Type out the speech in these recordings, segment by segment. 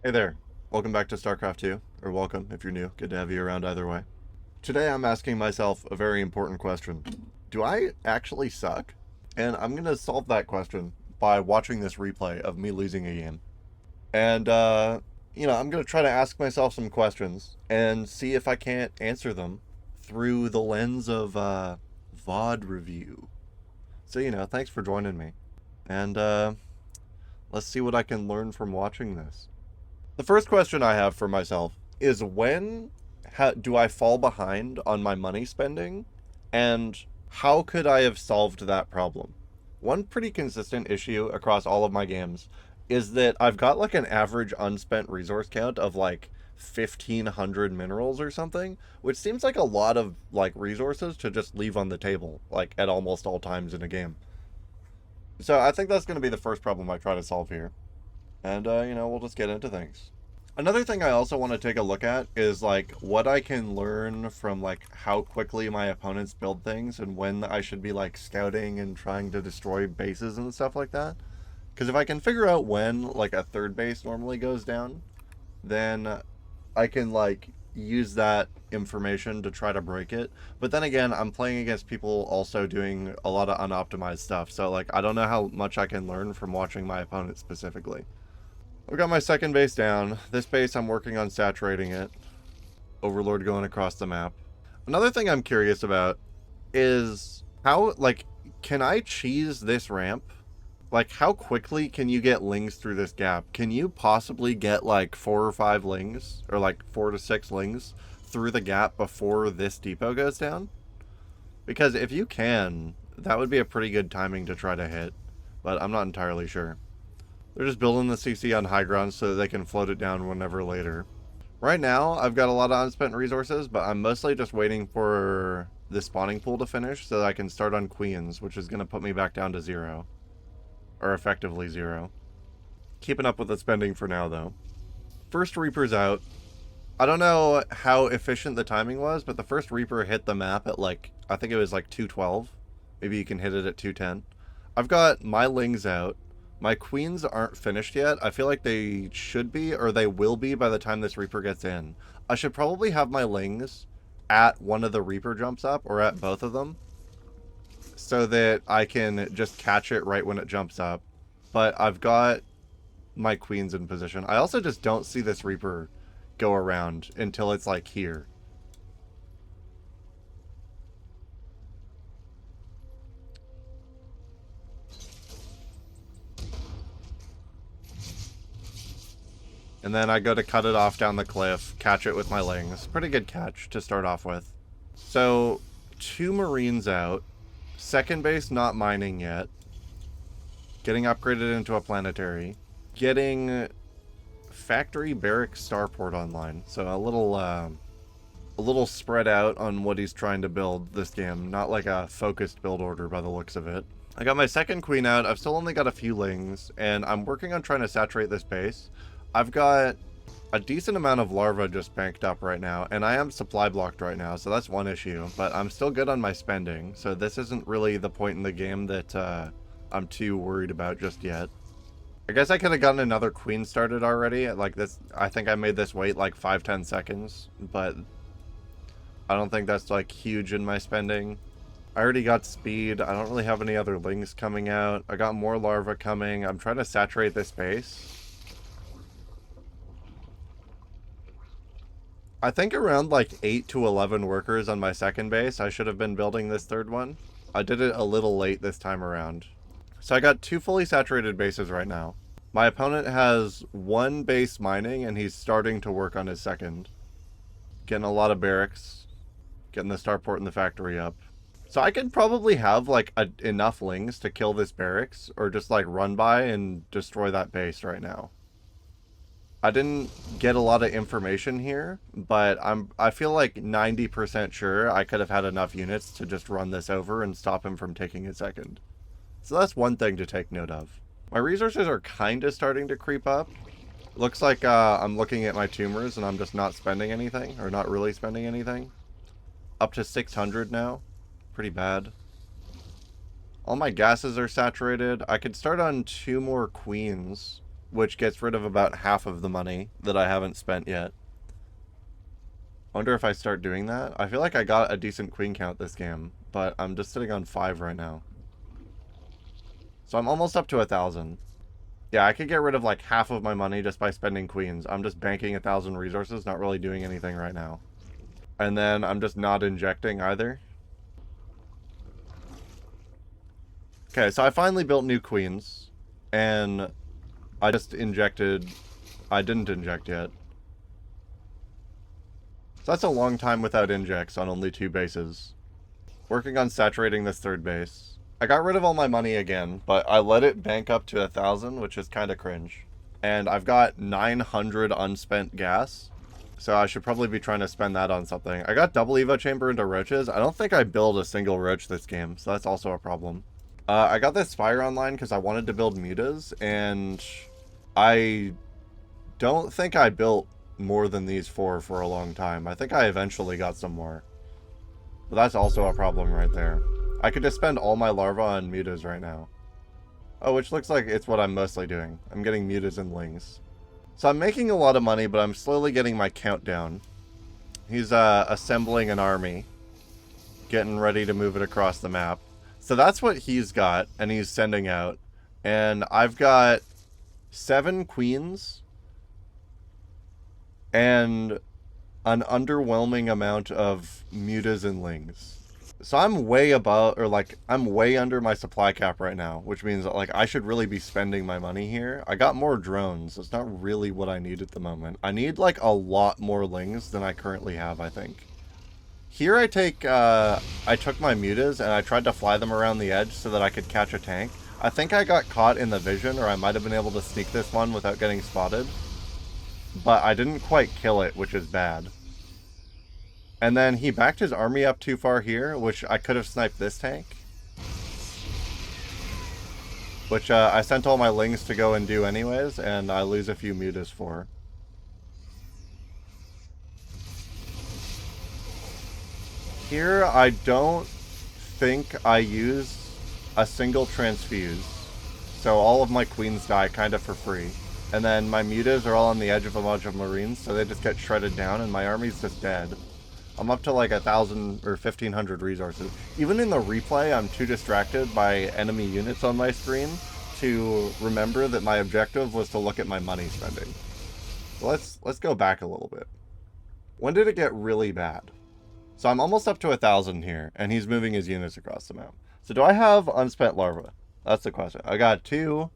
Hey there, welcome back to StarCraft 2, or welcome if you're new, good to have you around either way. Today I'm asking myself a very important question. Do I actually suck? And I'm going to solve that question by watching this replay of me losing a game. And, I'm going to try to ask myself some questions and see if I can't answer them through the lens of VOD review. So, thanks for joining me. And let's see what I can learn from watching this. The first question I have for myself is when do I fall behind on my money spending, and how could I have solved that problem? One pretty consistent issue across all of my games is that I've got like an average unspent resource count of like 1500 minerals or something, which seems like a lot of like resources to just leave on the table like at almost all times in a game. So I think that's going to be the first problem I try to solve here. And, we'll just get into things. Another thing I also want to take a look at is, like, what I can learn from, like, how quickly my opponents build things and when I should be, like, scouting and trying to destroy bases and stuff like that. Because if I can figure out when, like, a third base normally goes down, then I can, like, use that information to try to break it. But then again, I'm playing against people also doing a lot of unoptimized stuff. So, like, I don't know how much I can learn from watching my opponent specifically. I've got my second base down. This base, I'm working on saturating it. Overlord going across the map. Another thing I'm curious about is how, like, can I cheese this ramp? Like, how quickly can you get lings through this gap? Can you possibly get, like, 4 or 5 lings, or, like, 4 to 6 lings through the gap before this depot goes down? Because if you can, that would be a pretty good timing to try to hit, but I'm not entirely sure. They're just building the CC on high ground so that they can float it down whenever later. Right now, I've got a lot of unspent resources, but I'm mostly just waiting for the spawning pool to finish so that I can start on queens, which is going to put me back down to 0. Or effectively 0. Keeping up with the spending for now, though. First Reaper's out. I don't know how efficient the timing was, but the first Reaper hit the map at, like, I think it was like 212. Maybe you can hit it at 210. I've got my lings out. My queens aren't finished yet. I feel like they should be, or they will be by the time this Reaper gets in. I should probably have my lings at one of the Reaper jumps up, or at both of them, so that I can just catch it right when it jumps up. But I've got my queens in position. I also just don't see this Reaper go around until it's like here. And then I go to cut it off down the cliff, catch it with my lings. Pretty good catch to start off with. So, 2 Marines out. Second base not mining yet. Getting upgraded into a planetary. Getting factory barracks starport online. So a little spread out on what he's trying to build this game. Not like a focused build order by the looks of it. I got my second queen out. I've still only got a few lings, and I'm working on trying to saturate this base. I've got a decent amount of larvae just banked up right now, and I am supply blocked right now, so that's one issue, but I'm still good on my spending, so this isn't really the point in the game that I'm too worried about just yet. I guess I could have gotten another queen started already. Like this, I think I made this wait like 5-10 seconds, but I don't think that's like huge in my spending. I already got speed. I don't really have any other lings coming out. I got more larvae coming. I'm trying to saturate this base. I think around like 8 to 11 workers on my second base. I should have been building this third one. I did it a little late this time around. So I got 2 fully saturated bases right now. My opponent has 1 base mining, and he's starting to work on his second. Getting a lot of barracks. Getting the starport and the factory up. So I could probably have like enough lings to kill this barracks, or just like run by and destroy that base right now. I didn't get a lot of information here, but I feel like 90% sure I could have had enough units to just run this over and stop him from taking a second. So that's one thing to take note of. My resources are kind of starting to creep up. Looks like I'm looking at my tumors and I'm just not spending anything, or not really spending anything. Up to 600 now. Pretty bad. All my gases are saturated. I could start on 2 more queens which gets rid of about half of the money that I haven't spent yet. I wonder if I start doing that. I feel like I got a decent queen count this game, but I'm just sitting on 5 right now. So I'm almost up to 1,000. Yeah, I could get rid of like half of my money just by spending queens. I'm just banking 1,000 resources, not really doing anything right now. And then I'm just not injecting either. Okay, so I finally built new queens, and I just injected... I didn't inject yet. So that's a long time without injects on only 2 bases. Working on saturating this 3rd base. I got rid of all my money again, but I let it bank up to 1,000, which is kind of cringe. And I've got 900 unspent gas, so I should probably be trying to spend that on something. I got double Evo Chamber into roaches. I don't think I build a single roach this game, so that's also a problem. I got this Spire online because I wanted to build mutas, and I don't think I built more than these 4 for a long time. I think I eventually got some more. But that's also a problem right there. I could just spend all my larvae on mutas right now. Oh, which looks like it's what I'm mostly doing. I'm getting mutas and lings. So I'm making a lot of money, but I'm slowly getting my count down. He's assembling an army. Getting ready to move it across the map. So that's what he's got, and he's sending out. And I've got 7 queens and an underwhelming amount of mutas and lings. So I'm way above, or like, I'm way under my supply cap right now, which means that, like, I should really be spending my money here. I got more drones. It's not really what I need at the moment. I need, like, a lot more lings than I currently have, I think. Here I took my mutas and I tried to fly them around the edge so that I could catch a tank. I think I got caught in the vision, or I might have been able to sneak this one without getting spotted. But I didn't quite kill it, which is bad. And then he backed his army up too far here, which I could have sniped this tank. Which I sent all my lings to go and do anyways, and I lose a few mutas for. Here, I don't think I use a single transfuse. So all of my queens die kind of for free. And then my mutas are all on the edge of a bunch of marines, so they just get shredded down, and my army's just dead. I'm up to like 1,000 or 1,500 resources. Even in the replay, I'm too distracted by enemy units on my screen to remember that my objective was to look at my money spending. So let's go back a little bit. When did it get really bad? So I'm almost up to 1,000 here, and he's moving his units across the map. So do I have unspent larvae? That's the question. I got 2.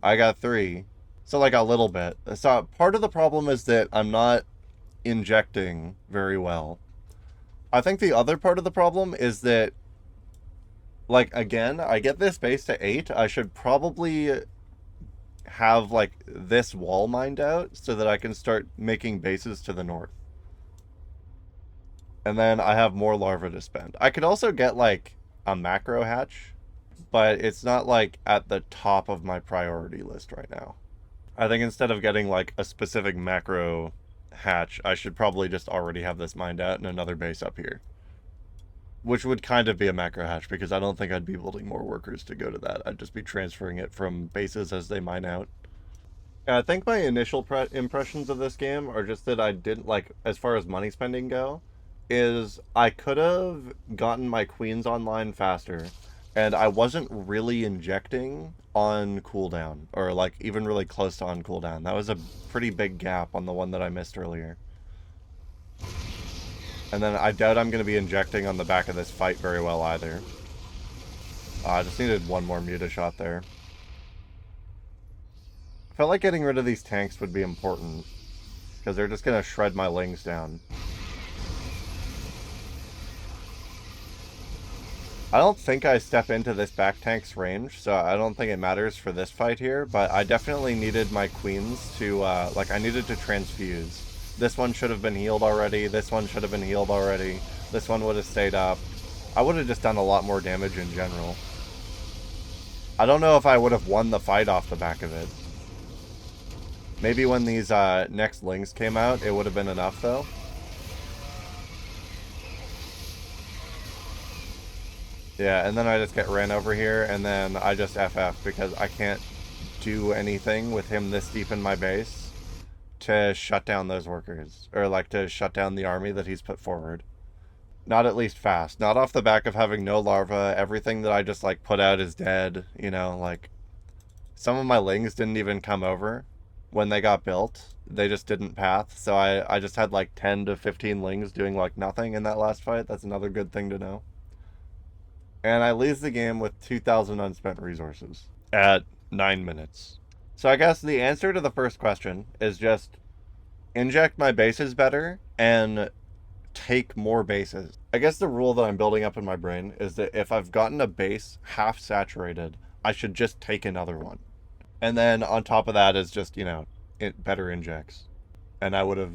I got 3. So like a little bit. So part of the problem is that I'm not injecting very well. I think the other part of the problem is that, like, again, I get this base to 8. I should probably have, like, this wall mined out so that I can start making bases to the north. And then I have more larvae to spend. I could also get, like, a macro hatch, but it's not, like, at the top of my priority list right now. I think instead of getting, like, a specific macro hatch, I should probably just already have this mined out and another base up here. Which would kind of be a macro hatch, because I don't think I'd be building more workers to go to that. I'd just be transferring it from bases as they mine out. And I think my initial impressions of this game are just that I didn't, like, as far as money spending go, is I could have gotten my queens online faster, and I wasn't really injecting on cooldown, or like even really close to on cooldown. That was a pretty big gap on the one that I missed earlier. And then I doubt I'm going to be injecting on the back of this fight very well either. I just needed one more muta shot there. I felt like getting rid of these tanks would be important, because they're just going to shred my lings down. I don't think I step into this back tank's range, so I don't think it matters for this fight here, but I definitely needed my queens to, like, I needed to transfuse. This one should have been healed already, this one should have been healed already, this one would have stayed up. I would have just done a lot more damage in general. I don't know if I would have won the fight off the back of it. Maybe when these next lings came out, it would have been enough, though. Yeah, and then I just get ran over here, and then I just FF because I can't do anything with him this deep in my base to shut down those workers, or like to shut down the army that he's put forward. Not at least fast. Not off the back of having no larva. Everything that I just like put out is dead. You know, like some of my lings didn't even come over when they got built. They just didn't path. So I just had like 10 to 15 lings doing like nothing in that last fight. That's another good thing to know. And I lose the game with 2,000 unspent resources at 9 minutes. So I guess the answer to the first question is just inject my bases better and take more bases. I guess the rule that I'm building up in my brain is that if I've gotten a base half saturated, I should just take another one. And then on top of that is just, you know, better injects. And I would have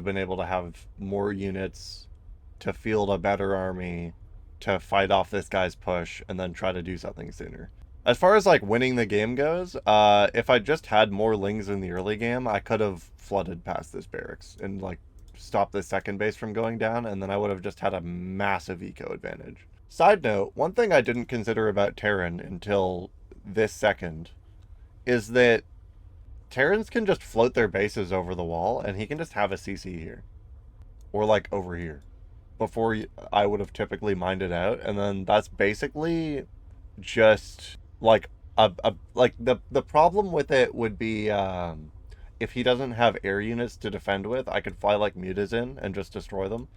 been able to have more units to field a better army to fight off this guy's push and then try to do something sooner. As far as like winning the game goes, if I just had more lings in the early game, I could have flooded past this barracks and like stop the second base from going down, and then I would have just had a massive eco advantage. Side note, one thing I didn't consider about Terran until this second is that Terrans can just float their bases over the wall, and he can just have a CC here. Or like over here. Before I would have typically mined it out, and then that's basically just like the problem with it would be if he doesn't have air units to defend with, I could fly like mutas in and just destroy them.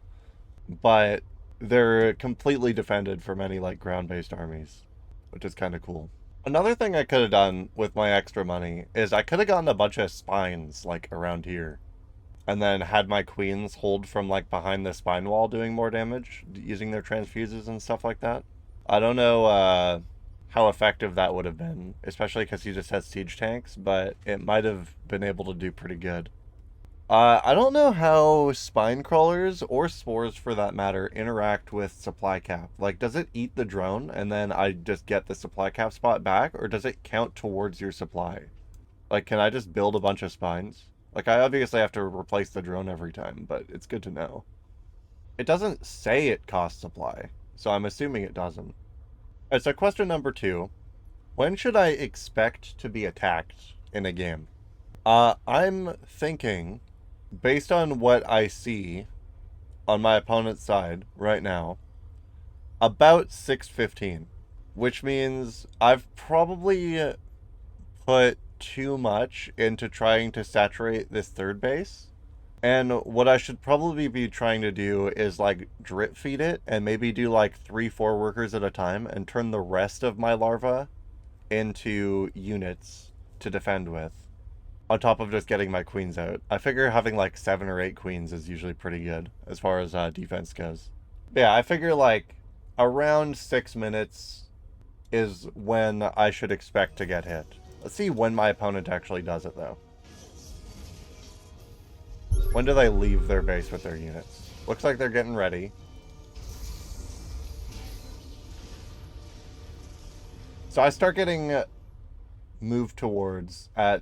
But they're completely defended from any like ground-based armies, which is kind of cool. Another thing I could have done with my extra money is I could have gotten a bunch of spines like around here, and then had my queens hold from like behind the spine wall doing more damage using their transfuses and stuff like that. I don't know how effective that would have been, especially because he just has siege tanks, but it might have been able to do pretty good. I don't know how spine crawlers, or spores for that matter, interact with supply cap. Like, does it eat the drone and then I just get the supply cap spot back, or does it count towards your supply? Like, can I just build a bunch of spines? Like, I obviously have to replace the drone every time, but it's good to know. It doesn't say it costs supply, so I'm assuming it doesn't. Alright, so question number 2. When should I expect to be attacked in a game? I'm thinking, based on what I see on my opponent's side right now, about 6:15, which means I've probably put too much into trying to saturate this third base. And what I should probably be trying to do is like drip feed it and maybe do like 3-4 workers at a time and turn the rest of my larva into units to defend with, on top of just getting my queens out. I figure having like 7 or 8 queens is usually pretty good as far as defense goes. But yeah, I figure like around 6 minutes is when I should expect to get hit. Let's see when my opponent actually does it though. When do they leave their base with their units? Looks like they're getting ready. So I start getting moved towards at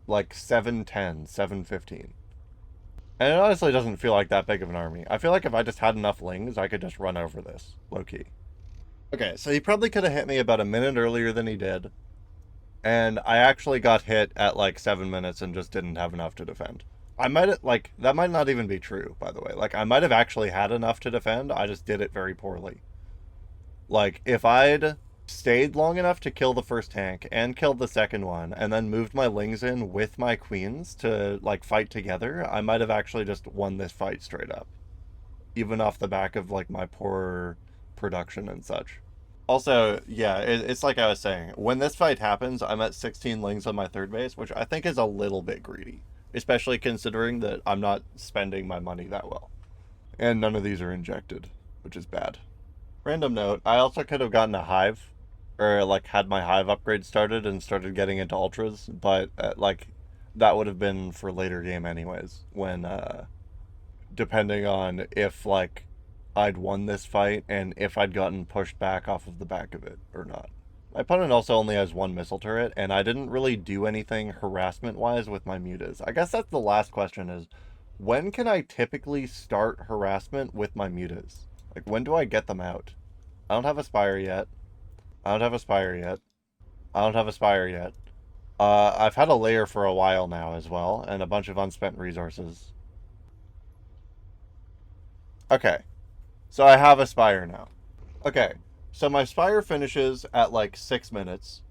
like 7:10, 7:15. And it honestly doesn't feel like that big of an army. I feel like if I just had enough lings, I could just run over this, low-key. Okay, so he probably could have hit me about a minute earlier than he did. And I actually got hit at like 7 minutes and just didn't have enough to defend. I might, like, that might not even be true, by the way. Like, I might have actually had enough to defend, I just did it very poorly. Like, if I'd stayed long enough to kill the first tank and killed the second one, and then moved my lings in with my queens to, like, fight together, I might have actually just won this fight straight up. Even off the back of, like, my poor production and such. Also, yeah, it's like I was saying, when this fight happens, I'm at 16 lings on my third base, which I think is a little bit greedy. Especially considering that I'm not spending my money that well. And none of these are injected, which is bad. Random note, I also could have gotten a hive, or like had my hive upgrade started and started getting into ultras, but like that would have been for later game anyways, when depending on if like I'd won this fight and if I'd gotten pushed back off of the back of it or not. My opponent also only has 1 missile turret, and I didn't really do anything harassment-wise with my mutas. I guess that's the last question is, when can I typically start harassment with my mutas? Like, when do I get them out? I don't have a spire yet. I don't have a spire yet. I don't have a spire yet. I've had a layer for a while now as well, and a bunch of unspent resources. Okay, so I have a spire now. Okay, so my spire finishes at like 6 minutes,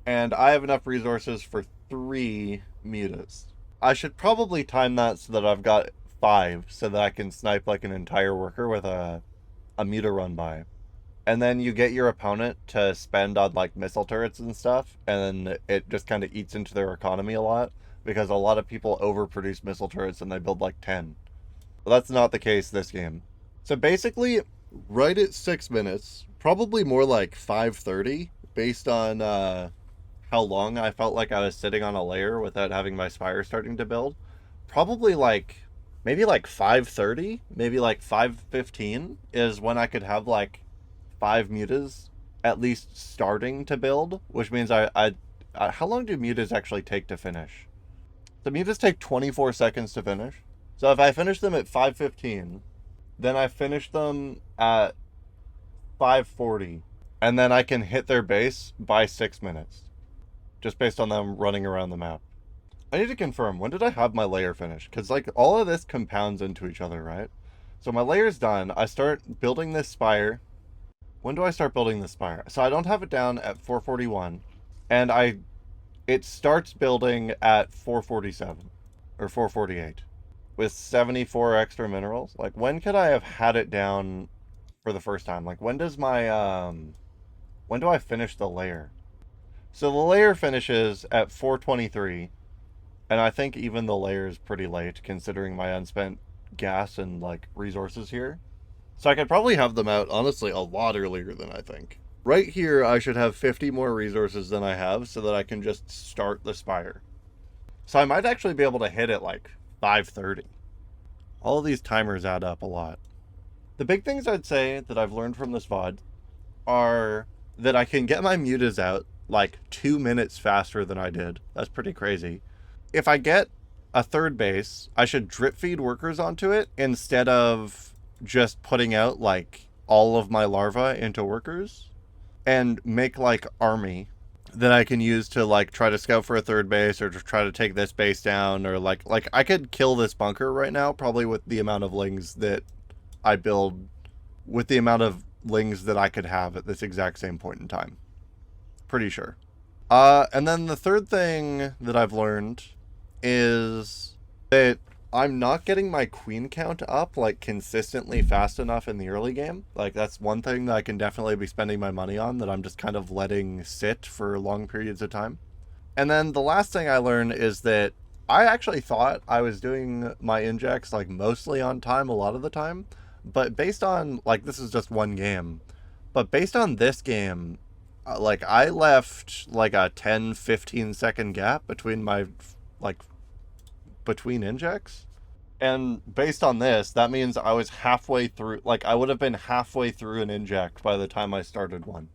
and I have enough resources for 3 mutas. I should probably time that so that I've got 5, so that I can snipe like an entire worker with a muta run by. And then you get your opponent to spend on like missile turrets and stuff, and then it just kind of eats into their economy a lot, because a lot of people overproduce missile turrets and they build like 10. Well, that's not the case this game. So basically, right at 6 minutes, probably more like 5:30, based on how long I felt like I was sitting on a layer without having my spire starting to build. Probably like maybe like 5:30, maybe like 5:15 is when I could have like 5 mutas at least starting to build, which means I how long do mutas actually take to finish? The mutas take 24 seconds to finish. So if I finish them at 5:15, then I finish them at 5:40, and then I can hit their base by 6 minutes, just based on them running around the map. I need to confirm, when did I have my layer finished? Because like all of this compounds into each other, right? So my layer's done. I start building this spire. When do I start building this spire? So I don't have it down at 441, and it starts building at 447 or 448 with 74 extra minerals. Like, when could I have had it down for the first time? Like, when does my when do I finish the layer? So the layer finishes at 423, and I think even the layer is pretty late considering my unspent gas and like resources here. So I could probably have them out, honestly, a lot earlier than I think. Right here, I should have 50 more resources than I have so that I can just start the spire. So I might actually be able to hit it like 5:30. All of these timers add up a lot. The big things I'd say that I've learned from this VOD are that I can get my mutas out like 2 minutes faster than I did. That's pretty crazy. If I get a third base, I should drip feed workers onto it instead of just putting out like all of my larvae into workers, and make like army that I can use to like try to scout for a third base or to try to take this base down, or like I could kill this bunker right now probably with the amount of lings that I build, with the amount of lings that I could have at this exact same point in time. Pretty sure. And then the third thing that I've learned is that I'm not getting my queen count up like consistently fast enough in the early game. Like, that's one thing that I can definitely be spending my money on, that I'm just kind of letting sit for long periods of time. And then the last thing I learned is that I actually thought I was doing my injects like mostly on time a lot of the time, but based on like, this is just one game, but based on this game, like I left like a 10-15 second gap between my like between injects. And based on this, that means I was halfway through, like I would have been halfway through an inject by the time I started one.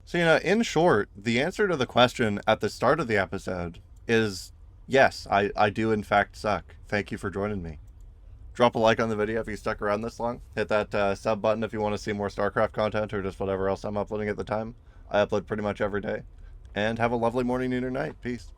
So, in short, the answer to the question at the start of the episode is yes, I do in fact suck. Thank you for joining me. Drop a like on the video if you stuck around this long. Hit that sub button if you want to see more StarCraft content or just whatever else I'm uploading at the time. I upload pretty much every day. And have a lovely morning, noon, or night. Peace.